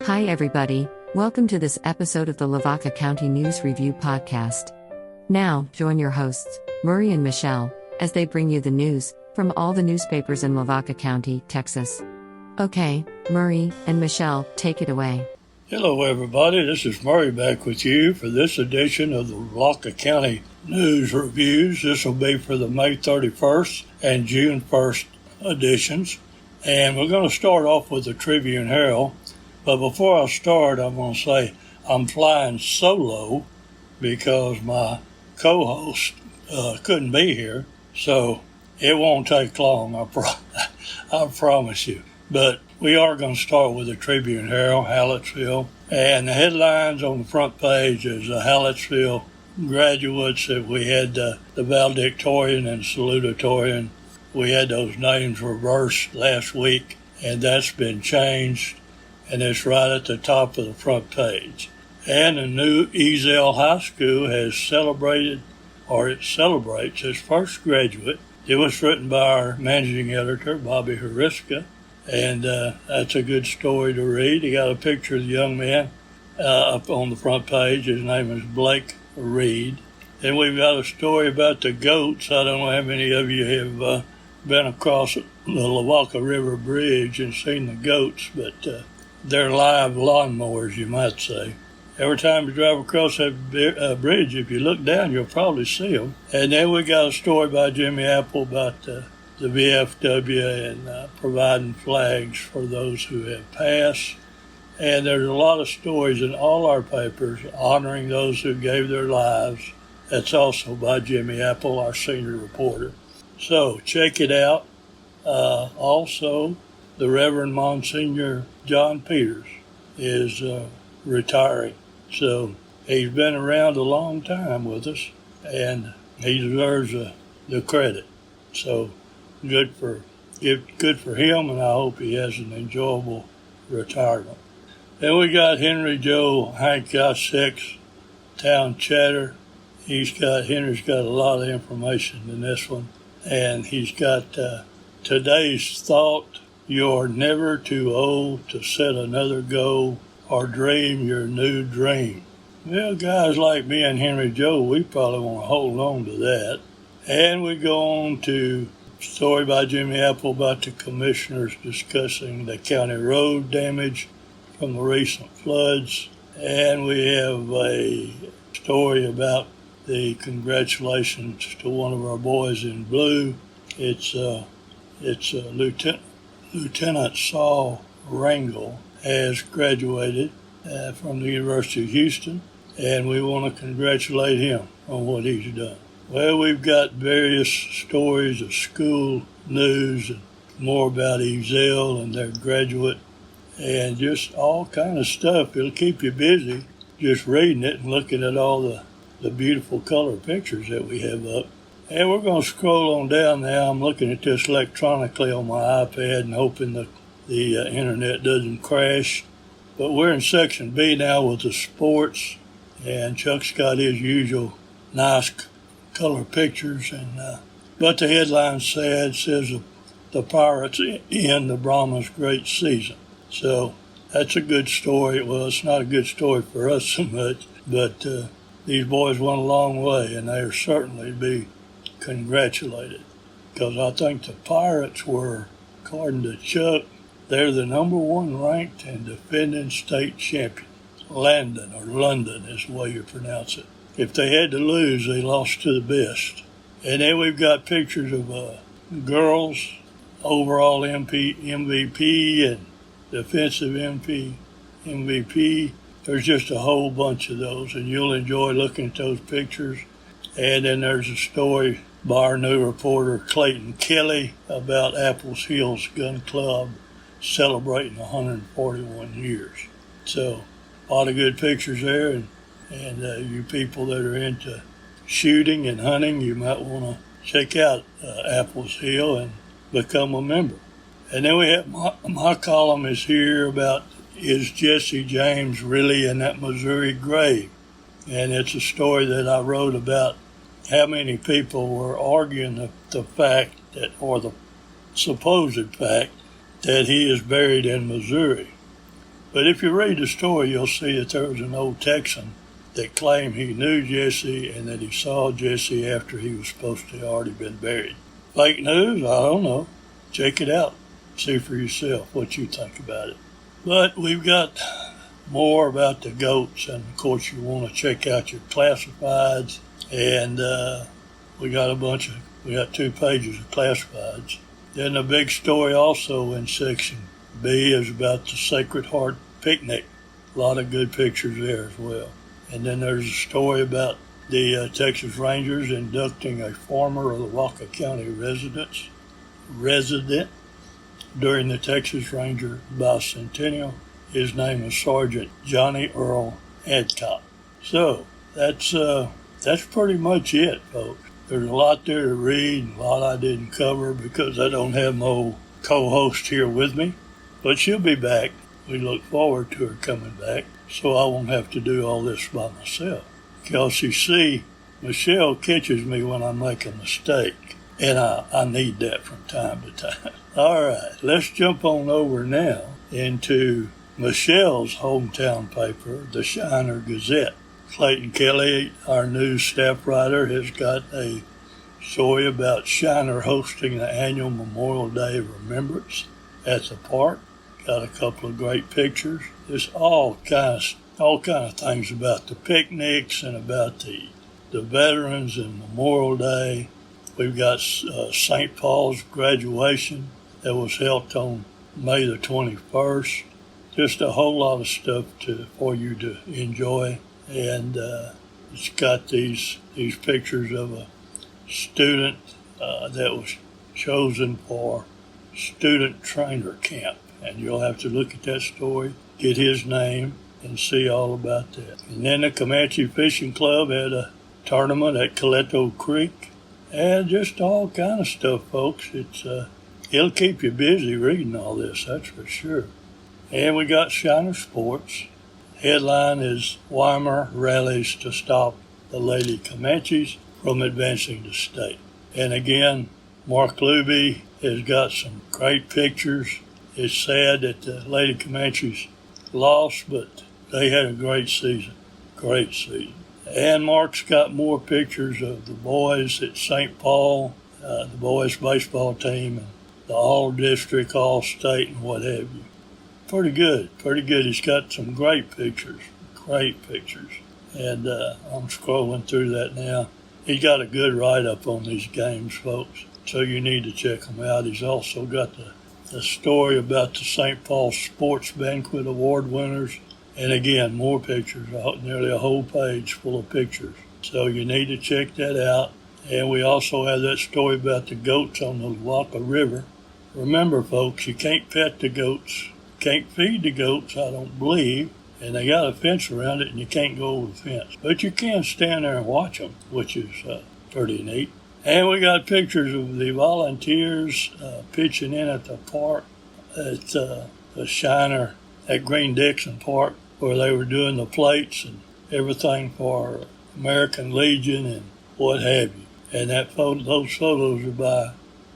Hi everybody, welcome to this episode of the Lavaca County News Review podcast. Now, join your hosts, Murray and Michelle, as they bring you the news from all the newspapers in Lavaca County, Texas. Okay, Murray and Michelle, take it away. Hello everybody, this is Murray back with you for this edition of the Lavaca County News Reviews. This will be for the May 31st and June 1st editions. And we're going to start off with the Tribune Herald. But before I start, I'm going to say I'm flying solo because my co-host couldn't be here. So it won't take long, I promise you. But we are going to start with the Tribune Herald, Hallettsville. And the headlines on the front page is the Hallettsville graduates that we had the valedictorian and salutatorian. We had those names reversed last week, and that's been changed. And it's right at the top of the front page. And the new Eazell High School has celebrates its first graduate. It was written by our managing editor, Bobby Hariska, and that's a good story to read. He got a picture of the young man up on the front page. His name is Blake Reed. Then we've got a story about the goats. I don't know how many of you have been across the Lavaca River Bridge and seen the goats, but they're live lawnmowers, you might say. Every time you drive across that bridge, if you look down, you'll probably see them. And then we got a story by Jimmy Apple about the VFW and providing flags for those who have passed. And there's a lot of stories in all our papers honoring those who gave their lives. That's also by Jimmy Apple, our senior reporter. So check it out. Also, the Reverend Monsignor John Peters is retiring. So he's been around a long time with us, and he deserves the credit. So good for him, and I hope he has an enjoyable retirement. Then we got Henry Joe Hank got 6 Town Chatter. Henry's got a lot of information in this one, and he's got today's thought. You're never too old to set another goal or dream your new dream. Well, guys like me and Henry Joe, we probably want to hold on to that. And we go on to a story by Jimmy Apple about the commissioners discussing the county road damage from the recent floods. And we have a story about the congratulations to one of our boys in blue. It's Lieutenant Saul Rangel has graduated from the University of Houston, and we want to congratulate him on what he's done. Well, we've got various stories of school news and more about Eazell and their graduate and just all kind of stuff. It'll keep you busy just reading it and looking at all the beautiful color pictures that we have up. And we're going to scroll on down now. I'm looking at this electronically on my iPad and hoping that the internet doesn't crash. But we're in Section B now with the sports, and Chuck's got his usual nice color pictures. But the headline says the Pirates end the Brahmas' great season. So that's a good story. Well, it's not a good story for us so much, but these boys went a long way, and they'll certainly be congratulated, because I think the Pirates were, according to Chuck, they're the number 1 ranked and defending state champion. London is the way you pronounce it. If they had to lose, they lost to the best. And then we've got pictures of girls, overall MVP and defensive MVP. There's just a whole bunch of those, and you'll enjoy looking at those pictures. And then there's a story by our new reporter, Clayton Kelly, about Apples Hills Gun Club celebrating 141 years. So a lot of good pictures there, and you people that are into shooting and hunting, you might want to check out Apples Hill and become a member. And then we have my column is here about, is Jesse James really in that Missouri grave? And it's a story that I wrote about how many people were arguing the fact that, or the supposed fact, that he is buried in Missouri. But if you read the story, you'll see that there was an old Texan that claimed he knew Jesse and that he saw Jesse after he was supposed to have already been buried. Fake news? I don't know. Check it out. See for yourself what you think about it. But we've got more about the goats, and of course you want to check out your classifieds, and we got 2 pages of classifieds. Then the big story also in section B is about the Sacred Heart picnic. A lot of good pictures there as well. And then there's a story about the Texas Rangers inducting a former Lavaca County resident during the Texas Ranger bicentennial. His name is Sergeant Johnny Earl Adcock. So that's pretty much it, folks. There's a lot there to read, a lot I didn't cover because I don't have my old co-host here with me. But she'll be back. We look forward to her coming back, so I won't have to do all this by myself. Because you see, Michelle catches me when I make a mistake, and I need that from time to time. All right, let's jump on over now into Michelle's hometown paper, the Shiner Gazette. Clayton Kelly, our news staff writer, has got a story about Shiner hosting the annual Memorial Day Remembrance at the park. Got a couple of great pictures. There's all kind of things about the picnics and about the veterans and Memorial Day. We've got St. Paul's graduation that was held on May the 21st. Just a whole lot of stuff for you to enjoy. And it's got these pictures of a student that was chosen for student trainer camp. And you'll have to look at that story, get his name, and see all about that. And then the Comanche Fishing Club had a tournament at Coleto Creek. And just all kind of stuff, folks. It'll keep you busy reading all this, that's for sure. And we got Shiner Sports. Headline is Weimar rallies to stop the Lady Comanches from advancing to state. And again, Mark Luby has got some great pictures. It's sad that the Lady Comanches lost, but they had a great season. Great season. And Mark's got more pictures of the boys at St. Paul, the boys baseball team, and the all-district, all-state, and what have you. Pretty good. He's got some great pictures. And I'm scrolling through that now. He's got a good write-up on these games, folks, so you need to check them out. He's also got the story about the St. Paul Sports Banquet Award winners. And again, more pictures, nearly a whole page full of pictures. So you need to check that out. And we also have that story about the goats on the Lavaca River. Remember, folks, you can't pet the goats, can't feed the goats, I don't believe. And they got a fence around it, and you can't go over the fence. But you can stand there and watch them, which is pretty neat. And we got pictures of the volunteers pitching in at the park at the Shiner at Green Dixon Park, where they were doing the plates and everything for American Legion and what have you. And those photos are by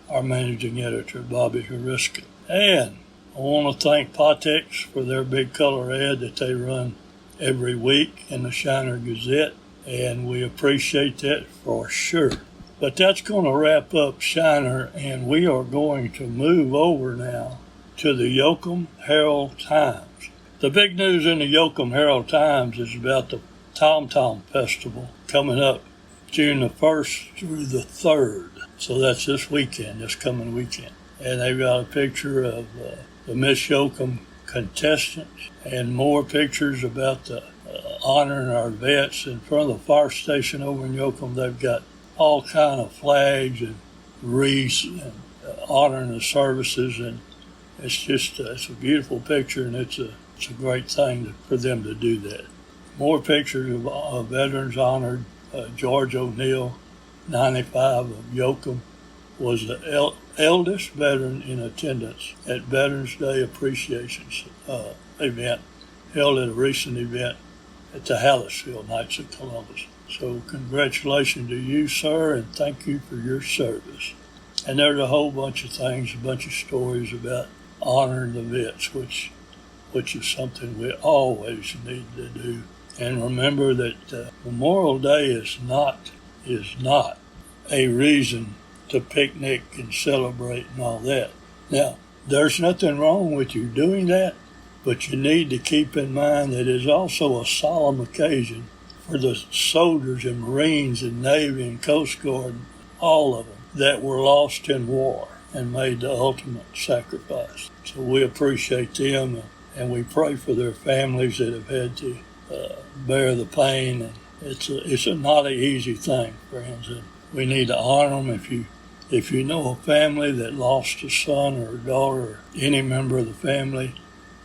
our managing editor, Bobby Hariska. And I want to thank Potex for their big color ad that they run every week in the Shiner Gazette, and we appreciate that for sure. But that's going to wrap up Shiner, and we are going to move over now to the Yoakum Herald Times. The big news in the Yoakum Herald Times is about the Tom Tom Festival coming up June the 1st through the 3rd. So that's this coming weekend. And they've got a picture of the Miss Yoakum contestants and more pictures about the honoring our vets. In front of the fire station over in Yoakum, they've got all kind of flags and wreaths and honoring the services. And it's just it's a beautiful picture, and it's a great thing for them to do that. More pictures of veterans honored. George O'Neill, 95 of Yoakum, was the eldest veteran in attendance at Veterans Day Appreciation event held at a recent event at the Hallisfield Knights of Columbus. So congratulations to you, sir, and thank you for your service. And there's a whole bunch of things, a bunch of stories about honoring the vets, which which is something we always need to do. And remember that Memorial Day is not a reason to picnic and celebrate and all that. Now, there's nothing wrong with you doing that, but you need to keep in mind that it is also a solemn occasion for the soldiers and Marines and Navy and Coast Guard, all of them, that were lost in war and made the ultimate sacrifice. So we appreciate them, and we pray for their families that have had to bear the pain. And it's not an easy thing, friends, and we need to honor them. If you know a family that lost a son or a daughter or any member of the family,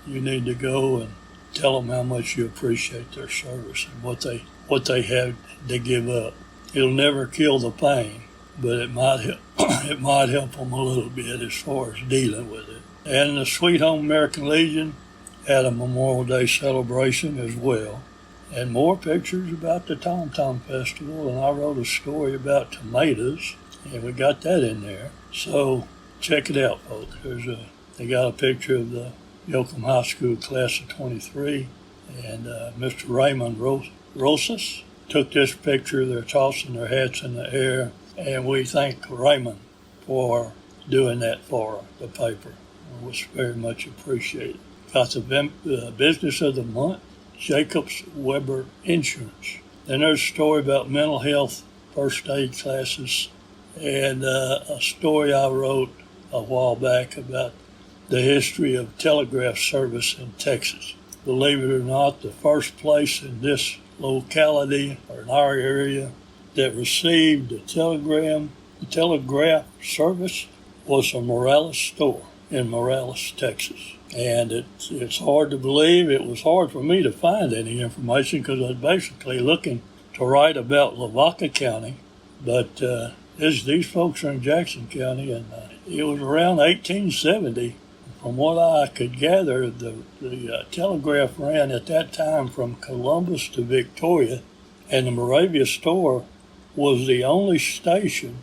you need to go and tell them how much you appreciate their service and what they had to give up. It'll never kill the pain, but it might help them a little bit as far as dealing with it. And the Sweet Home American Legion had a Memorial Day celebration as well, and more pictures about the Tom Tom Festival, and I wrote a story about tomatoes, and we got that in there. So check it out, folks. They got a picture of the Yoakum High School class of 23, and Mr. Raymond Rosas took this picture. They're tossing their hats in the air, and we thank Raymond for doing that for the paper. It was very much appreciated. Got the business of the month, Jacobs Weber Insurance. Then there's a story about mental health first aid classes, and a story I wrote a while back about the history of telegraph service in Texas. Believe it or not, the first place in this locality or in our area that received the telegraph service was a Morales store in Morales, Texas. And it's hard to believe. It was hard for me to find any information because I was basically looking to write about Lavaca County, but these folks are in Jackson County, and it was around 1870. From what I could gather, the telegraph ran at that time from Columbus to Victoria, and the Moravia store was the only station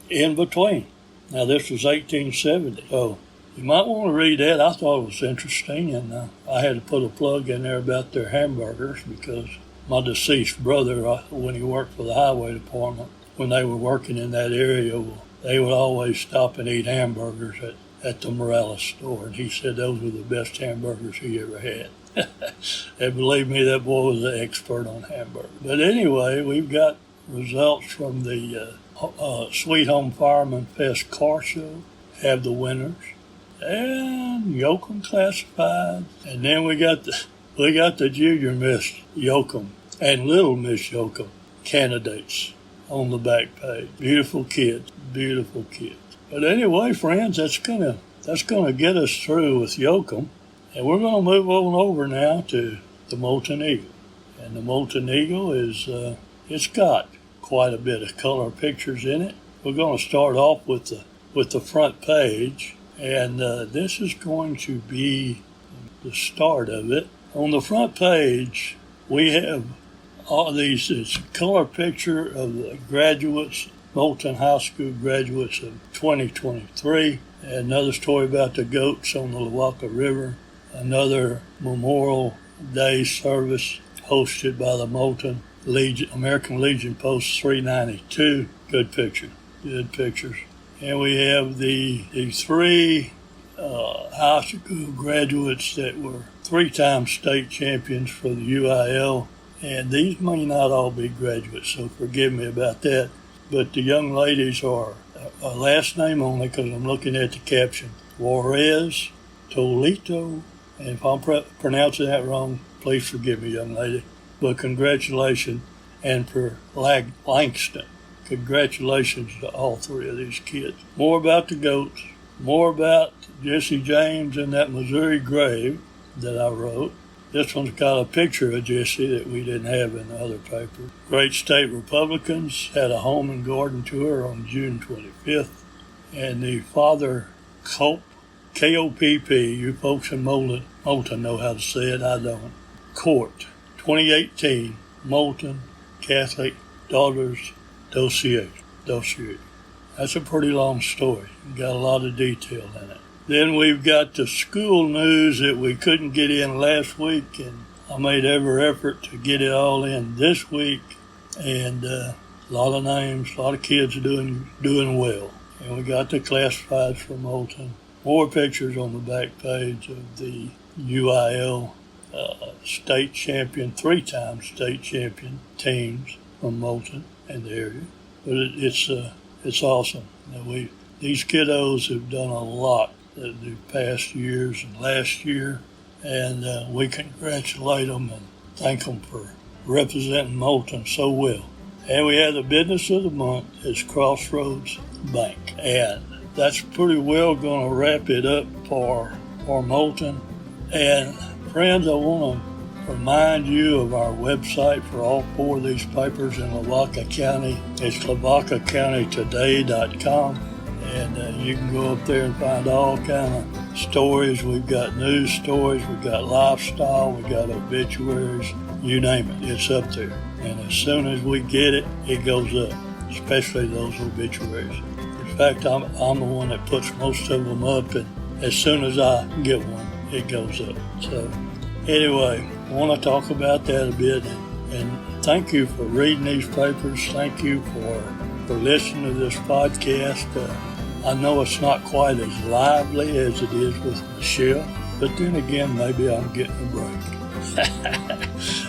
in between. Now, this was 1870, so you might want to read that. I thought it was interesting, and I had to put a plug in there about their hamburgers because my deceased brother, when he worked for the highway department, when they were working in that area, they would always stop and eat hamburgers at the Morales store, and he said those were the best hamburgers he ever had. And believe me, that boy was an expert on hamburgers. But anyway, we've got results from the Sweet Home Fireman Fest car show, have the winners, and Yoakum classified, and then we got the Junior Miss Yoakum and Little Miss Yoakum candidates on the back page. Beautiful kids. But anyway, friends, that's gonna get us through with Yoakum, and we're gonna move on over now to the Molten Eagle. And the Molten Eagle is it's got quite a bit of color pictures in it. We're gonna start off with the front page, and this is going to be the start of it. On the front page, we have all these. It's a color picture of the graduates, Moulton High School graduates of 2023. Another story about the goats on the Lavaca River. Another Memorial Day service hosted by the Moulton American Legion Post 392. Good pictures. And we have the three high school graduates that were 3-time state champions for the UIL. And these may not all be graduates, so forgive me about that. But the young ladies are last name only because I'm looking at the caption. Juarez, Tolito, and if I'm pronouncing that wrong, please forgive me, young lady. But congratulations, and for Langston, congratulations to all three of these kids. More about the goats, more about Jesse James and that Missouri grave that I wrote. This one's got a picture of Jesse that we didn't have in the other paper. Great State Republicans had a home and garden tour on June 25th. And the Father Cope, K-O-P-P, you folks in Moulton know how to say it, I don't. Court, 2018, Moulton Catholic Daughters Dossier. That's a pretty long story. Got a lot of detail in it. Then we've got the school news that we couldn't get in last week, and I made every effort to get it all in this week. And a lot of names, a lot of kids are doing well. And we got the classifieds from Moulton. More pictures on the back page of the UIL state champion, 3-time state champion teams from Moulton and the area. But it's awesome. These kiddos have done a lot the past years and last year, and we congratulate them and thank them for representing Moulton so well. And we have the business of the month is Crossroads Bank, and that's pretty well going to wrap it up for Moulton. And friends, I want to remind you of our website for all 4 of these papers in Lavaca County. It's lavaccountytoday.com. And you can go up there and find all kind of stories. We've got news stories, we've got lifestyle, we've got obituaries, you name it, it's up there. And as soon as we get it, it goes up, especially those obituaries. In fact, I'm the one that puts most of them up, and as soon as I get one, it goes up. So anyway, I want to talk about that a bit, and thank you for reading these papers. Thank you for listening to this podcast. I know it's not quite as lively as it is with Michelle, but then again, maybe I'm getting a break.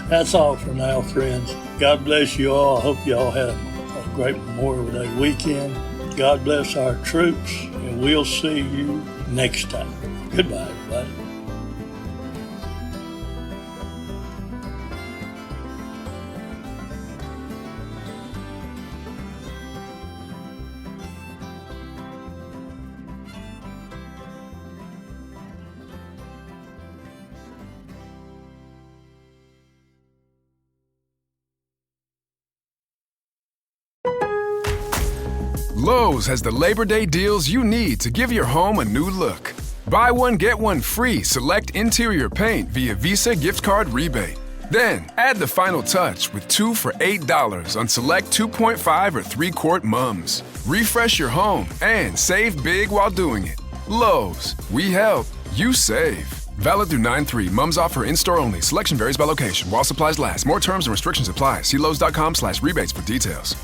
That's all for now, friends. God bless you all. I hope you all had a great Memorial Day weekend. God bless our troops, and we'll see you next time. Goodbye, everybody. Lowe's has the Labor Day deals you need to give your home a new look. Buy one, get one free select interior paint via Visa gift card rebate. Then, add the final touch with 2 for $8 on select 2.5 or 3-quart mums. Refresh your home and save big while doing it. Lowe's, we help, you save. Valid through 9/3. Mums offer in-store only. Selection varies by location. While supplies last. More terms and restrictions apply. See Lowes.com/rebates for details.